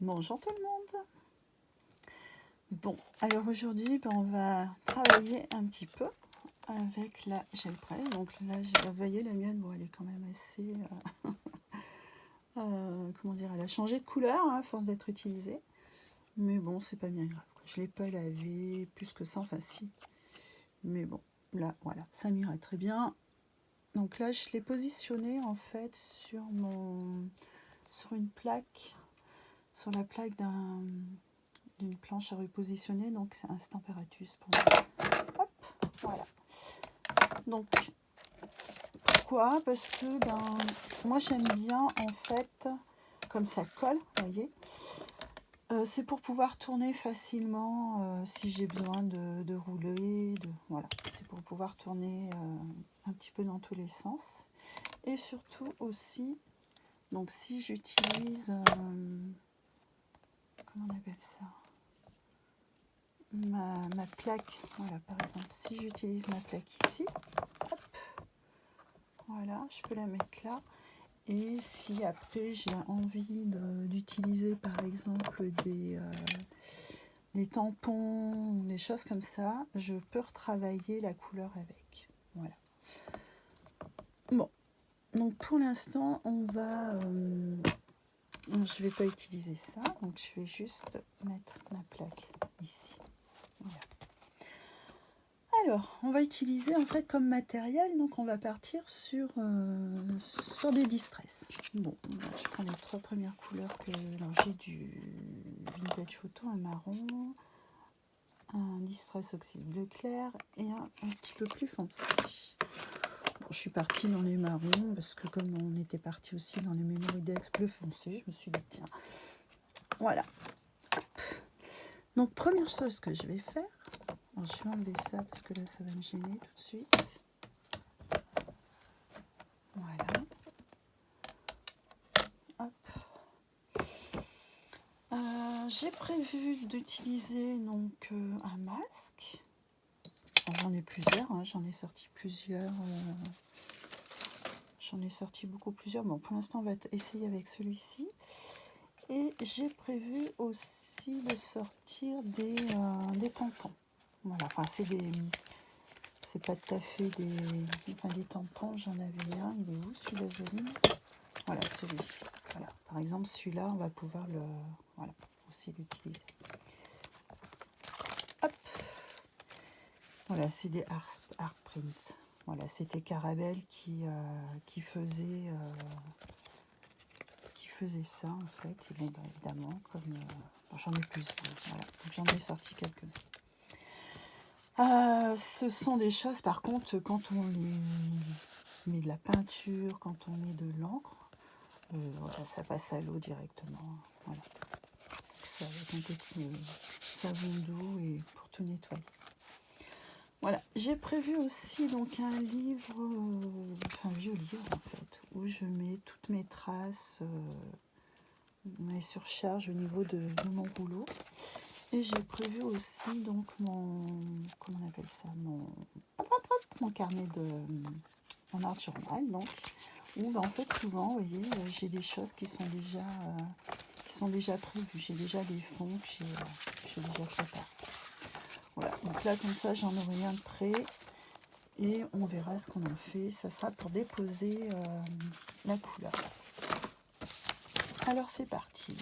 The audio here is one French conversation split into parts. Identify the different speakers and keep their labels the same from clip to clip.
Speaker 1: Bonjour tout le monde. Bon, alors aujourd'hui, on va travailler un petit peu avec la gel presse. Donc là, vous voyez, la mienne, bon, elle est quand même assez... comment dire, elle a changé de couleur à force d'être utilisée. Mais bon, c'est pas bien grave. Je ne l'ai pas lavé plus que ça, enfin si. Mais bon, là, voilà, ça m'ira très bien. Donc là, je l'ai positionné en fait sur une plaque, sur la plaque d'une planche à repositionner, donc c'est un Stamparatus pour moi. Hop, voilà. Donc, pourquoi? Parce que moi j'aime bien en fait, comme ça colle, vous voyez. C'est pour pouvoir tourner facilement si j'ai besoin de rouler, voilà. C'est pour pouvoir tourner un petit peu dans tous les sens. Et surtout aussi, donc si j'utilise, comment on appelle ça? Ma plaque, voilà, par exemple, si j'utilise ma plaque ici, hop, voilà, je peux la mettre là. Et si après j'ai envie d'utiliser par exemple des tampons, des choses comme ça, je peux retravailler la couleur avec. Voilà. Bon, donc pour l'instant, je vais pas utiliser ça, donc je vais juste mettre ma plaque ici. Voilà. Alors, on va utiliser en fait comme matériel, donc on va partir sur des distress. Bon, je prends les trois premières couleurs que j'ai du Vintage Photo, un marron, un distress oxyde bleu clair et un petit peu plus foncé. Bon, je suis partie dans les marrons parce que comme on était parti aussi dans les Memory Dex bleu foncé, je me suis dit tiens, voilà. Donc première chose que je vais faire, alors, je vais enlever ça parce que là ça va me gêner tout de suite. Voilà. J'ai prévu d'utiliser donc un masque. J'en ai plusieurs, hein, j'en ai sorti plusieurs. J'en ai sorti plusieurs. Bon, pour l'instant, on va essayer avec celui-ci. Et j'ai prévu aussi de sortir des tampons. Voilà, enfin, c'est pas tout à fait des tampons. J'en avais un. Il est où celui-là, Zoline? Voilà, celui-ci. Voilà. Par exemple, celui-là, on va pouvoir aussi l'utiliser. Hop. Voilà, c'est des art prints. Voilà, c'était Carabel qui faisait ça en fait. Et bien évidemment, comme j'en ai plusieurs. Voilà, donc j'en ai sorti quelques-uns. Ce sont des choses, par contre, quand on met de la peinture, quand on met de l'encre, voilà, ça passe à l'eau directement. Voilà. Ça avec un petit savon doux et pour tout nettoyer. Voilà, j'ai prévu aussi donc un livre, un vieux livre en fait, où je mets toutes mes traces, mes surcharges au niveau de mon rouleau. Et j'ai prévu aussi donc comment on appelle ça, mon carnet mon art journal, donc, où en fait souvent, vous voyez, j'ai des choses qui sont déjà prévues. J'ai déjà des fonds que j'ai déjà préparés. Voilà, donc là comme ça j'en aurai un de prêt et on verra ce qu'on en fait. Ça sera pour déposer la couleur. Alors c'est parti.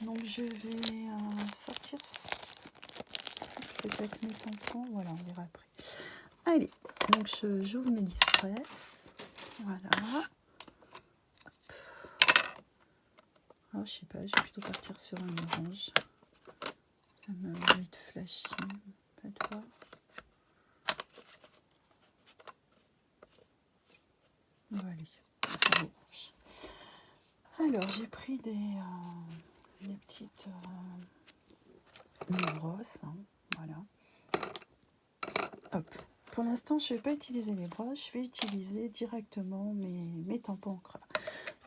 Speaker 1: Donc je vais sortir peut-être mes tampons. Voilà, on verra après. Allez, donc j'ouvre mes distress. Voilà. Oh, je sais pas, je vais plutôt partir sur un orange. Ça m'a envie de flasher. Pas toi. Voilà. Orange. Alors j'ai pris des petites brosses. Hein. Voilà. Hop. Pour l'instant, je ne vais pas utiliser les brosses, je vais utiliser directement mes tampons creux.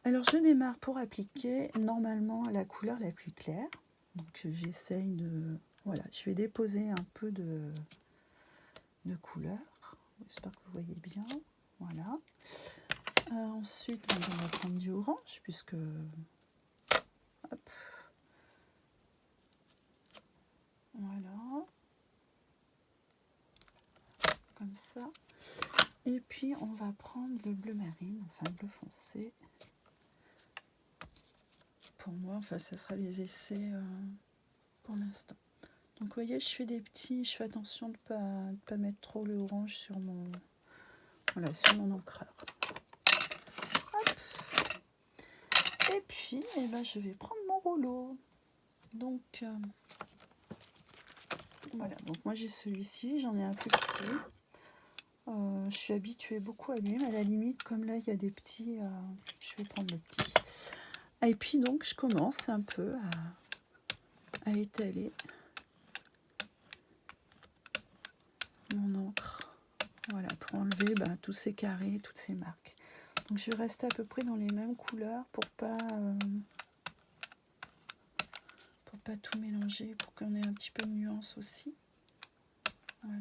Speaker 1: Alors, je démarre pour appliquer normalement la couleur la plus claire. Donc, j'essaye de... Voilà, je vais déposer un peu de couleur. J'espère que vous voyez bien. Voilà. Ensuite, on va prendre du orange, puisque... Hop, Voilà. Comme ça. Et puis, on va prendre le bleu marine, enfin le bleu foncé. Pour moi, enfin, ça sera les essais pour l'instant. Donc, vous voyez, je fais des petits... Je fais attention de pas mettre trop le orange sur mon... Voilà, sur mon encreur. Hop. Et puis, eh ben, je vais prendre mon rouleau. Donc, voilà. Donc, moi, j'ai celui-ci. J'en ai un plus petit. Je suis habituée beaucoup à lui. Mais à la limite, comme là, il y a des petits... je vais prendre le petit. Et puis, donc, je commence un peu à étaler mon encre. Voilà, pour enlever tous ces carrés, toutes ces marques. Donc je vais rester à peu près dans les mêmes couleurs pour pas tout mélanger, pour qu'on ait un petit peu de nuance aussi. Voilà.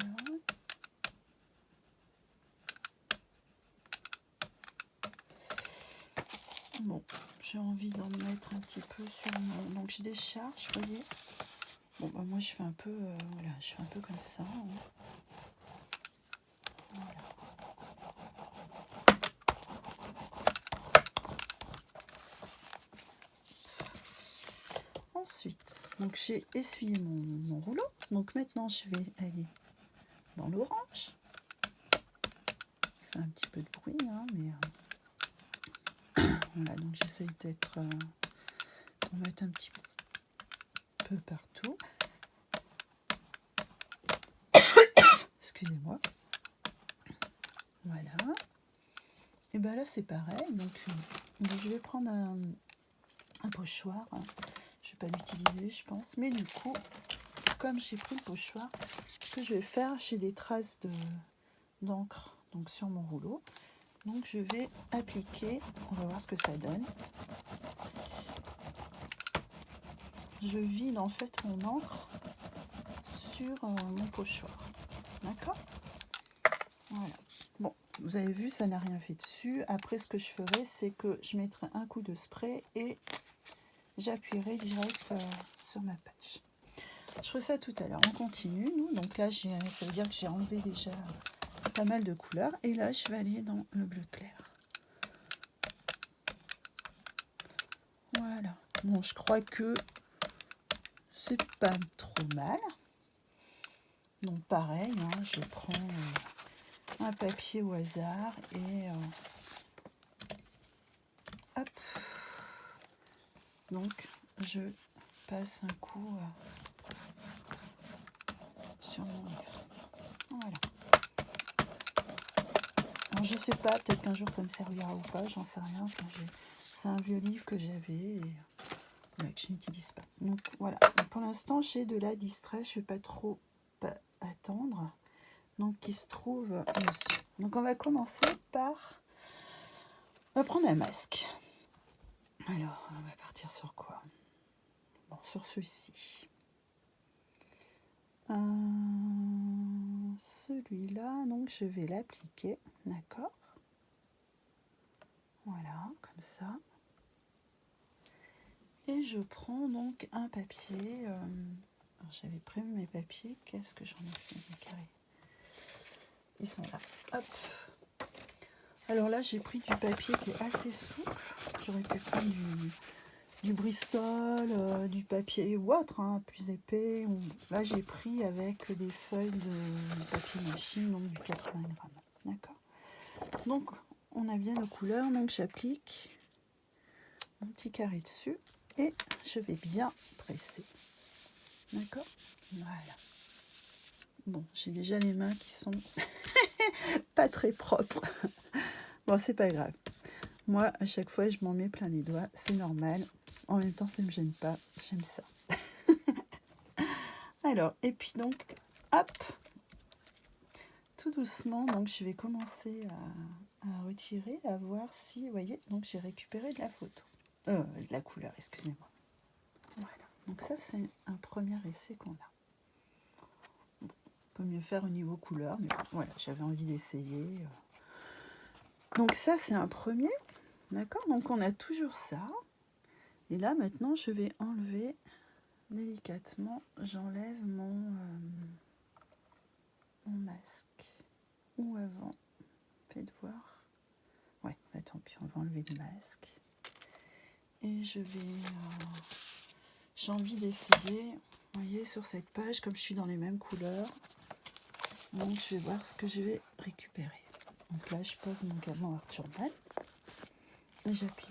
Speaker 1: Bon, j'ai envie d'en mettre un petit peu sur mon... Donc je décharge, vous voyez. Bon, bah moi je fais un peu, voilà, je fais un peu comme ça. Hein. Voilà. Ensuite, donc j'ai essuyé mon rouleau. Donc maintenant, je vais aller dans l'orange. Il fait un petit peu de bruit, hein, mais voilà. Donc j'essaye d'être, d'en mettre un petit peu partout. Excusez-moi. Voilà. Et ben là, c'est pareil. Donc je vais prendre un pochoir. Je vais pas l'utiliser, je pense. Mais du coup, comme j'ai pris le pochoir, ce que je vais faire, j'ai des traces d'encre donc sur mon rouleau. Donc je vais appliquer, on va voir ce que ça donne. Je vide en fait mon encre sur mon pochoir. D'accord ? Voilà. Bon, vous avez vu, ça n'a rien fait dessus. Après, ce que je ferai, c'est que je mettrai un coup de spray et j'appuierai direct sur ma page. Je ferai ça tout à l'heure. On continue, nous. Donc là, ça veut dire que j'ai enlevé déjà pas mal de couleurs. Et là, je vais aller dans le bleu clair. Voilà. Bon, je crois que c'est pas trop mal. Donc pareil, hein, je prends un papier au hasard et hop. Donc je passe un coup sur mon livre. Voilà. Alors je sais pas, peut-être qu'un jour ça me servira ou pas, j'en sais rien. Enfin, c'est un vieux livre que j'avais et que je n'utilise pas. Donc voilà. Donc, pour l'instant j'ai de la distrait, je ne vais pas trop attendre. Donc qui se trouve dessus. Donc on va commencer par... On va prendre un masque. Alors, on va partir sur quoi? Bon, sur celui-ci. Celui-là, donc je vais l'appliquer, d'accord? Voilà, comme ça. Et je prends donc un papier. J'avais prévu mes papiers. Qu'est-ce que j'en ai fait, mes carrés? Ils sont là. Hop. Alors là, j'ai pris du papier qui est assez souple. J'aurais pu prendre du Bristol, du papier ou autre, hein, plus épais. Là, j'ai pris avec des feuilles de papier machine, donc du 80 grammes. D'accord. Donc, on a bien nos couleurs. Donc, j'applique un petit carré dessus et je vais bien presser. D'accord. Voilà. Bon, j'ai déjà les mains qui sont pas très propres. Bon, c'est pas grave. Moi, à chaque fois, je m'en mets plein les doigts. C'est normal. En même temps, ça ne me gêne pas. J'aime ça. Alors, et puis donc, hop, tout doucement, donc je vais commencer à retirer, à voir si, vous voyez, donc j'ai récupéré de la photo. De la couleur, excusez-moi. Voilà. Donc ça, c'est un premier essai qu'on a. Bon, on peut mieux faire au niveau couleur, mais bon, voilà, j'avais envie d'essayer. Donc ça, c'est un premier. D'accord, donc on a toujours ça. Et là, maintenant, je vais enlever délicatement, j'enlève mon masque. Ou avant, faites voir. Ouais, bah tant pis, on va enlever le masque. Et je vais... j'ai envie d'essayer, vous voyez, sur cette page, comme je suis dans les mêmes couleurs. Donc, je vais voir ce que je vais récupérer. Donc là, je pose mon gamin Art Journal. Et j'appuie.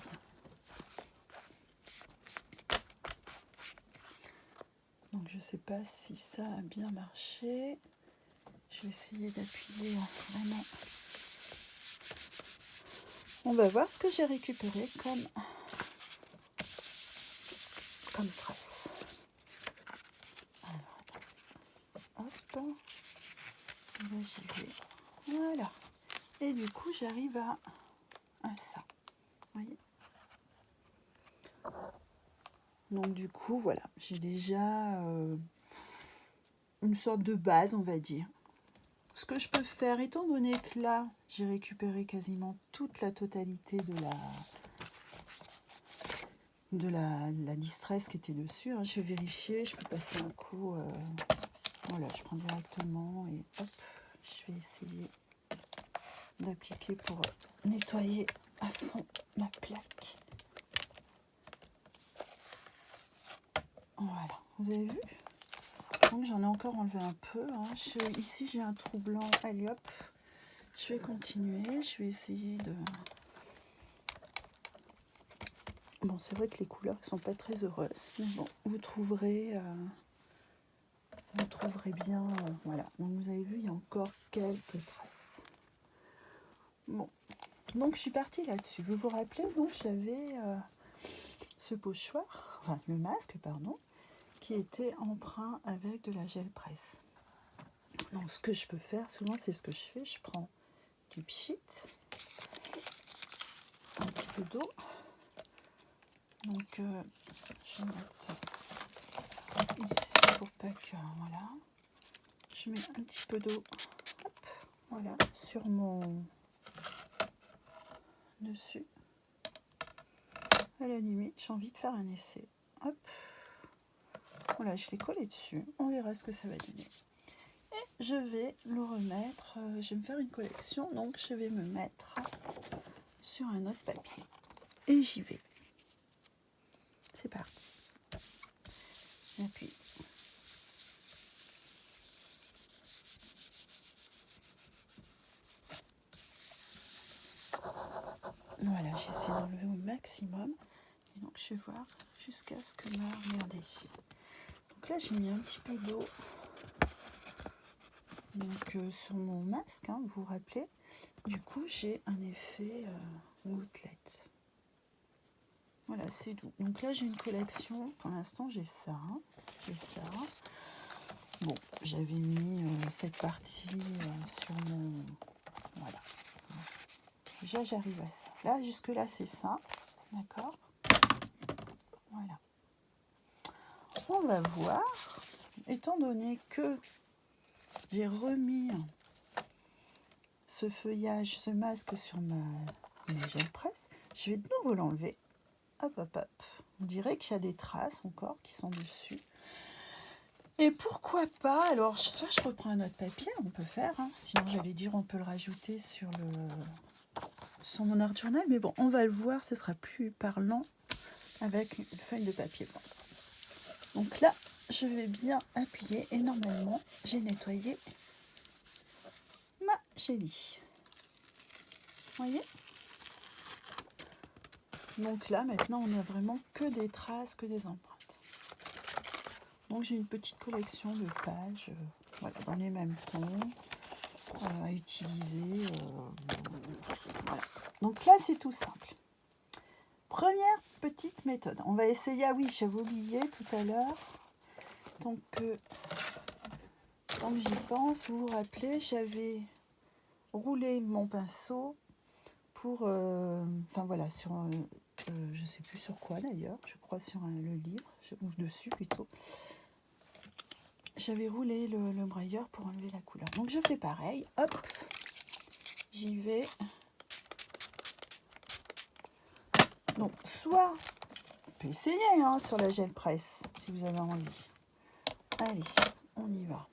Speaker 1: Donc, je ne sais pas si ça a bien marché. Je vais essayer d'appuyer vraiment. On va voir ce que j'ai récupéré comme trace. Alors, attends. Hop. Là, j'y vais. Voilà. Et du coup, j'arrive à ça. Vous voyez? Donc, du coup, voilà. J'ai déjà une sorte de base, on va dire. Ce que je peux faire, étant donné que là, j'ai récupéré quasiment toute la totalité de la distress qui était dessus. Hein. Je vais vérifier, je peux passer un coup. Voilà, je prends directement et hop, je vais essayer d'appliquer pour nettoyer à fond ma plaque. Voilà, vous avez vu? Donc j'en ai encore enlevé un peu. Hein. Ici j'ai un trou blanc. Allez hop, je vais continuer. Je vais essayer de... Bon, c'est vrai que les couleurs ne sont pas très heureuses. Mais bon, vous trouverez bien. Voilà, donc vous avez vu, il y a encore quelques traces. Bon, donc je suis partie là-dessus. Vous vous rappelez, donc j'avais ce pochoir, enfin le masque, pardon, qui était empreint avec de la gel presse. Donc ce que je peux faire, souvent c'est ce que je fais, je prends du pchit, un petit peu d'eau. Donc je vais mettre ici pour pas que... Voilà. Je mets un petit peu d'eau, voilà, sur mon dessus. À la limite, j'ai envie de faire un essai. Hop. Voilà, je l'ai collé dessus. On verra ce que ça va donner. Et je vais le remettre. Je vais me faire une collection, donc je vais me mettre sur un autre papier. Et j'y vais. C'est parti. J'appuie. Voilà, j'essaie d'enlever au maximum. Et donc je vais voir jusqu'à ce que là, regardez. Donc là, j'ai mis un petit peu d'eau. Donc sur mon masque, hein, vous vous rappelez. Du coup, j'ai un effet gouttelette. Voilà, c'est doux. Donc là, j'ai une collection. Pour l'instant, j'ai ça. Hein. J'ai ça. Bon, j'avais mis cette partie sur mon... Voilà. Déjà, j'arrive à ça. Là, jusque-là, c'est simple. D'accord? Voilà. On va voir. Étant donné que j'ai remis ce feuillage, ce masque sur ma gel presse, je vais de nouveau l'enlever. Hop, hop, hop. On dirait qu'il y a des traces encore qui sont dessus. Et pourquoi pas, alors soit je reprends un autre papier, on peut faire, hein. Sinon j'allais dire on peut le rajouter sur mon art journal, mais bon, on va le voir, ce sera plus parlant avec une feuille de papier blanc. Donc là, je vais bien appuyer et normalement, j'ai nettoyé ma chérie. Vous voyez? Donc là, maintenant, on n'a vraiment que des traces, que des empreintes. Donc j'ai une petite collection de pages, voilà, dans les mêmes tons, à utiliser. Voilà. Donc là, c'est tout simple. Première petite méthode. On va essayer. Ah oui, j'avais oublié tout à l'heure. Donc, tant que j'y pense, vous vous rappelez, j'avais roulé mon pinceau pour... enfin voilà, sur je ne sais plus sur quoi d'ailleurs, je crois sur le livre, ou dessus plutôt. J'avais roulé le brailleur pour enlever la couleur. Donc je fais pareil, hop, j'y vais. Donc soit peut essayer hein, sur la gel presse, si vous avez envie. Allez, on y va.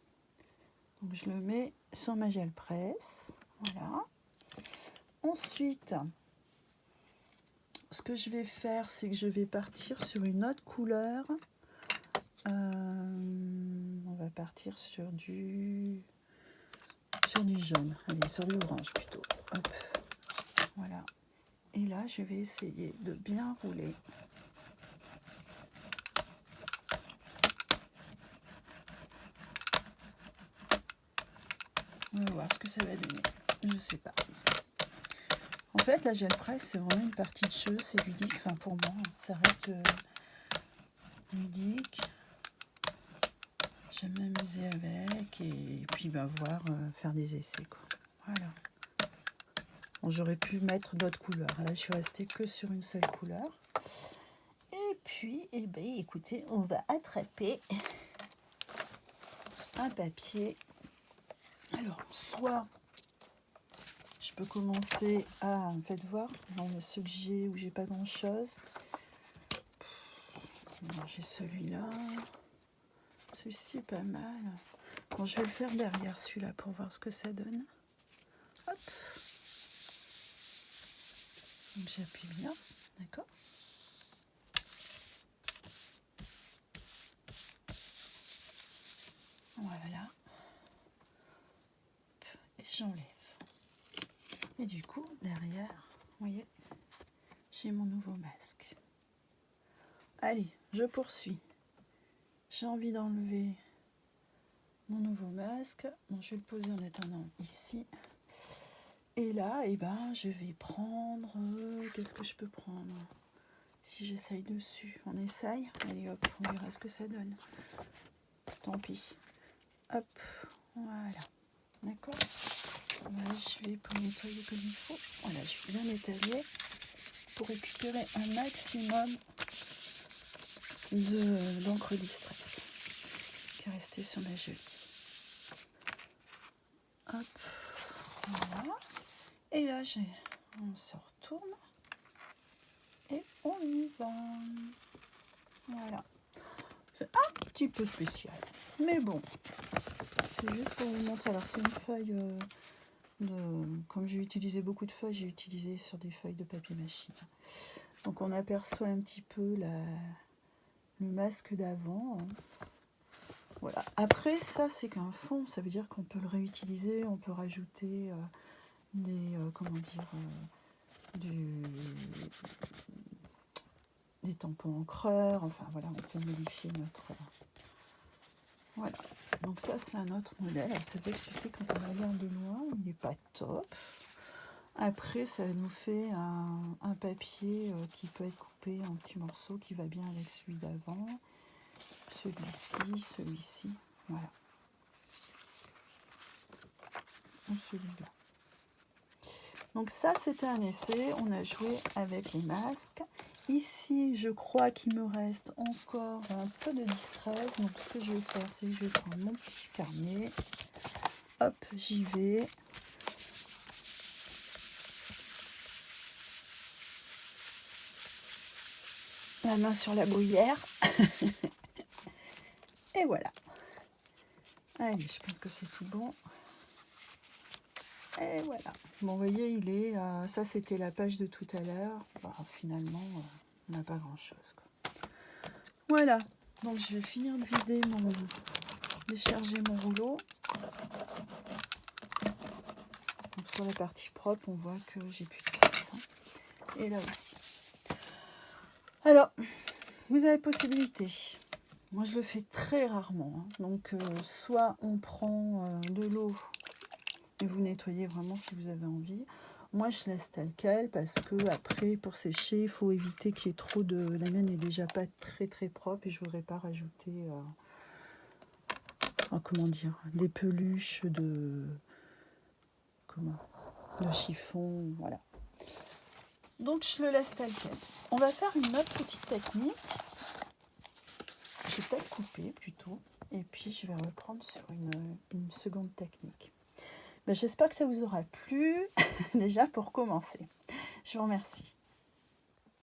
Speaker 1: Donc, je le mets sur ma gel presse. Voilà. Ensuite, ce que je vais faire, c'est que je vais partir sur une autre couleur. On va partir sur du jaune. Allez, sur du orange plutôt. Hop. Voilà. Et là, je vais essayer de bien rouler. On va voir ce que ça va donner. Je sais pas. En fait, la gel presse, c'est vraiment une partie de jeu. C'est ludique. Enfin, pour moi, ça reste ludique. J'aime m'amuser avec. Et puis, voir, faire des essais, quoi. Voilà. Bon, j'aurais pu mettre d'autres couleurs. Là, je suis restée que sur une seule couleur. Et puis, écoutez, on va attraper un papier. Alors, soit je peux commencer à, faites voir, dans ceux que j'ai où j'ai pas grand chose. J'ai celui-là. Celui-ci est pas mal. Bon, je vais le faire derrière celui-là pour voir ce que ça donne. Hop. Donc j'appuie bien, d'accord. Voilà. Et j'enlève. Et du coup, derrière, vous voyez, j'ai mon nouveau masque. Allez, je poursuis. J'ai envie d'enlever mon nouveau masque. Bon, je vais le poser en attendant ici. Et là, je vais prendre... qu'est-ce que je peux prendre? Si j'essaye dessus, on essaye. Allez hop, on verra ce que ça donne. Tant pis. Hop, voilà. D'accord. Là, je vais pour nettoyer comme il faut. Voilà, je vais bien nettoyer pour récupérer un maximum d'encre distress qui est resté sur ma gelée. Hop, voilà. Et là, on se retourne et on y va. Voilà. C'est un petit peu spécial, mais bon. C'est juste pour vous montrer. Alors, c'est une feuille comme j'ai utilisé beaucoup de feuilles, j'ai utilisé sur des feuilles de papier machine. Donc, on aperçoit un petit peu le masque d'avant. Voilà. Après, ça, c'est qu'un fond. Ça veut dire qu'on peut le réutiliser. On peut rajouter des tampons encreurs. Enfin, voilà, on peut modifier notre... Voilà. Donc ça, c'est un autre modèle. Alors, c'est vrai que celui-ci, quand on regarde de loin, il n'est pas top. Après, ça nous fait un papier qui peut être coupé en petits morceaux, qui va bien avec celui d'avant. Celui-ci, voilà. Ou celui-là. Donc ça, c'était un essai. On a joué avec les masques. Ici, je crois qu'il me reste encore un peu de distress. Donc ce que je vais faire, c'est que je vais prendre mon petit carnet. Hop, j'y vais. La main sur la bruyère. Et voilà. Allez, je pense que c'est tout bon. Et voilà. Bon, vous voyez, il est... ça, c'était la page de tout à l'heure. Bon, finalement, on n'a pas grand-chose. Voilà. Donc, je vais finir de vider décharger mon rouleau. Donc, sur la partie propre, on voit que j'ai plus de traces. Hein. Et là aussi. Alors, vous avez possibilité. Moi, je le fais très rarement. Hein. Donc, soit on prend de l'eau et vous nettoyez vraiment si vous avez envie. Moi, je laisse tel quel parce que après, pour sécher, il faut éviter qu'il y ait trop de... La mienne n'est déjà pas très très propre et je ne voudrais pas rajouter, des peluches de chiffon, voilà. Donc, je le laisse tel quel. On va faire une autre petite technique. Je vais peut-être couper plutôt. Et puis, je vais reprendre sur une seconde technique. J'espère que ça vous aura plu, déjà pour commencer. Je vous remercie.